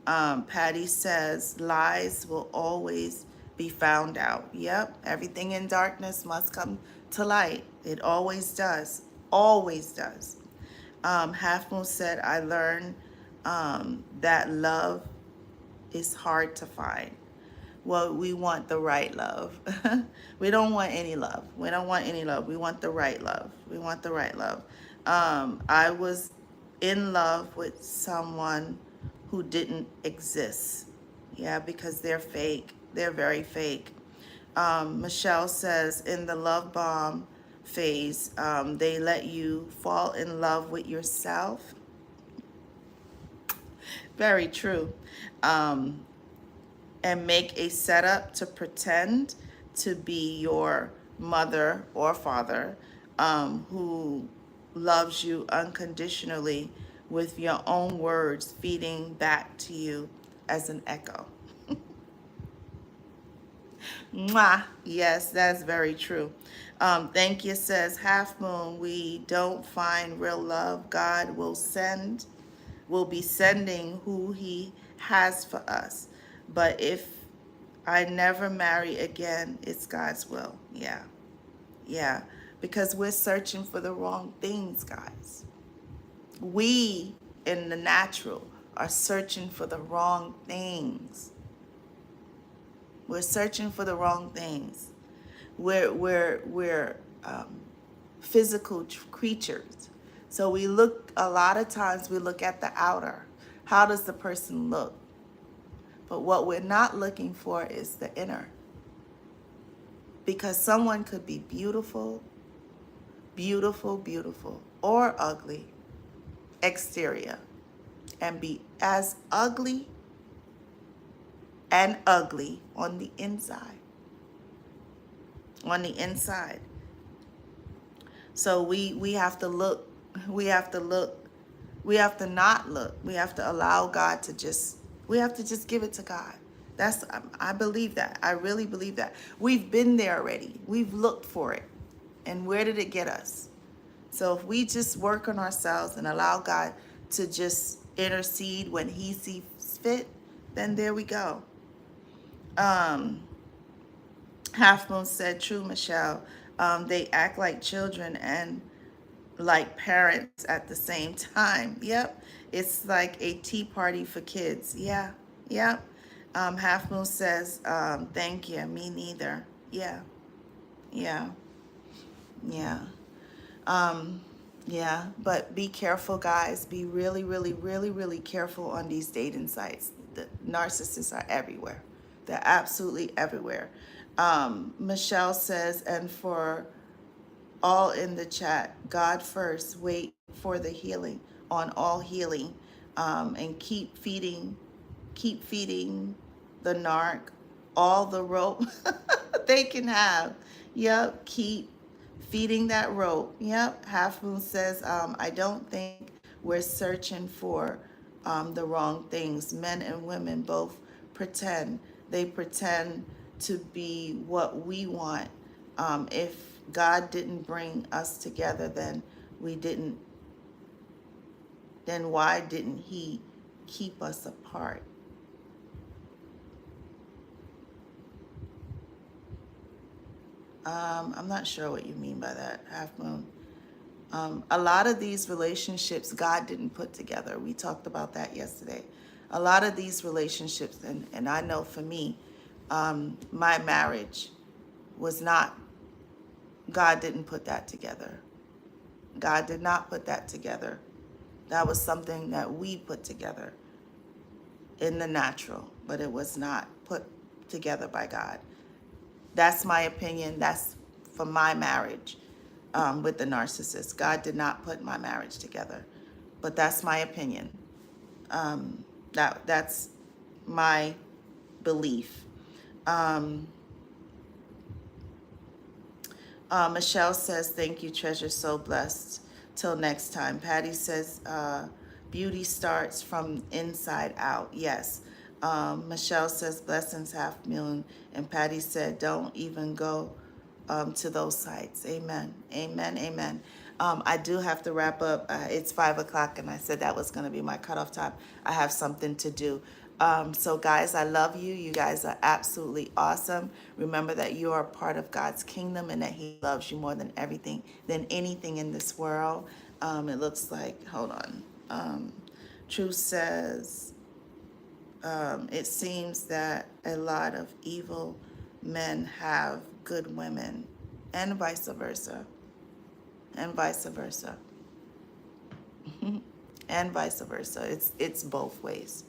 Patty says, lies will always be found out. Yep, everything in darkness must come to light. It always does. Always does. Half Moon said, I learned that love is hard to find. Well, we want the right love. We don't want any love. We don't want any love. We want the right love. We want the right love. I was in love with someone who didn't exist. Yeah, because they're fake. They're very fake. Michelle says in the love bomb phase, they let you fall in love with yourself. Very true. Um, and make a setup to pretend to be your mother or father, who loves you unconditionally with your own words feeding back to you as an echo. Mwah. Yes, that's very true. Thank you says Half Moon, we don't find real love. God will be sending who he has for us. But if I never marry again, it's God's will. Yeah. Yeah. Because we're searching for the wrong things, guys. We in the natural are searching for the wrong things. We're searching for the wrong things. We're physical creatures. So we look, a lot of times we look at the outer. How does the person look? But what we're not looking for is the inner. Because someone could be beautiful, beautiful, beautiful, or ugly exterior, and be as ugly and ugly on the inside. On the inside. So we have to look, we have to look, we have to not look. We have to allow God to just, we have to just give it to God. That's, I believe that. I really believe that. We've been there already. We've looked for it. And where did it get us? So if we just work on ourselves and allow God to just intercede when he sees fit, then there we go. Half Moon said, true, Michelle. They act like children and like parents at the same time. Yep. It's like a tea party for kids. Yeah. Yep. Half Moon says, thank you. Me neither. Yeah. Yeah. Yeah. Yeah. But be careful, guys. Be really, really, really, really careful on these dating sites. The narcissists are everywhere. They're absolutely everywhere. Michelle says, and for all in the chat, God first, wait for the healing on all healing, and keep feeding the narc all the rope they can have. Yep, keep feeding that rope. Yep. Half Moon says, I don't think we're searching for the wrong things. Men and women both pretend. They pretend to be what we want. If God didn't bring us together, then why didn't he keep us apart? I'm not sure what you mean by that, Half Moon. A lot of these relationships God didn't put together. We talked about that yesterday. A lot of these relationships, and I know for me, my marriage was not, God didn't put that together. God did not put that together. That was something that we put together in the natural, but it was not put together by God. That's my opinion. That's for my marriage with the narcissist. God did not put my marriage together, but that's my opinion. That's my belief. Um, Michelle says, thank you, treasure, so blessed. Till next time. Patty says, beauty starts from inside out. Yes. Michelle says, blessings, half million. And Patty said, don't even go to those sites. Amen. Amen. Amen. I do have to wrap up. It's 5 o'clock, and I said that was going to be my cutoff time. I have something to do. So guys, I love you. You guys are absolutely awesome. Remember that you are a part of God's kingdom and that he loves you more than everything, than anything in this world. It looks like, hold on. Truth says, it seems that a lot of evil men have good women, and vice versa, and vice versa, and vice versa. It's both ways.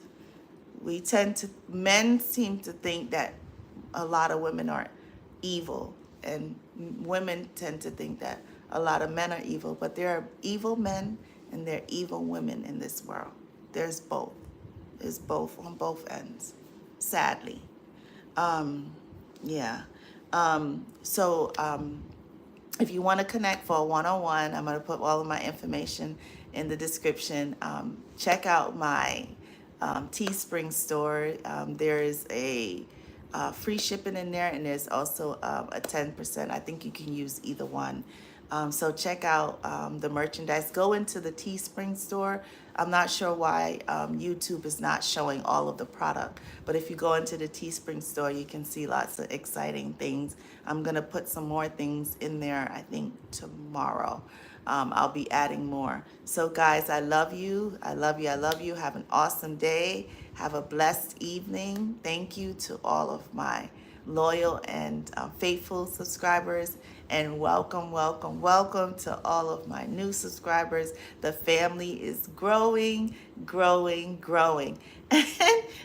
Men seem to think that a lot of women are evil, and women tend to think that a lot of men are evil, but there are evil men and there are evil women in this world. There's both. There's both on both ends, sadly. Yeah. If you want to connect for a one-on-one, I'm going to put all of my information in the description. Check out my Teespring store. There is a free shipping in there, and there's also a 10%. I think you can use either one. So check out the merchandise. Go into the Teespring store. I'm not sure why YouTube is not showing all of the product, but if you go into the Teespring store, you can see lots of exciting things. I'm going to put some more things in there, I think, tomorrow. I'll be adding more. So guys, I love you. I love you. I love you. Have an awesome day. Have a blessed evening. Thank you to all of my loyal and faithful subscribers, and welcome, welcome, welcome to all of my new subscribers. The family is growing, growing, growing.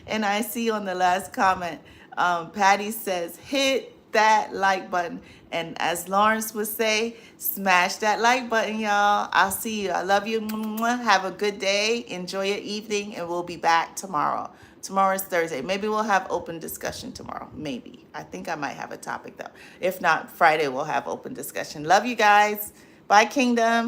And I see on the last comment, Patty says, hit that like button. And as Lawrence would say, smash that like button, y'all. I'll see you. I love you. Have a good day. Enjoy your evening, and we'll be back tomorrow. Tomorrow is Thursday. Maybe we'll have open discussion tomorrow. Maybe. I think I might have a topic though. If not, Friday we'll have open discussion. Love you guys. Bye, Kingdom.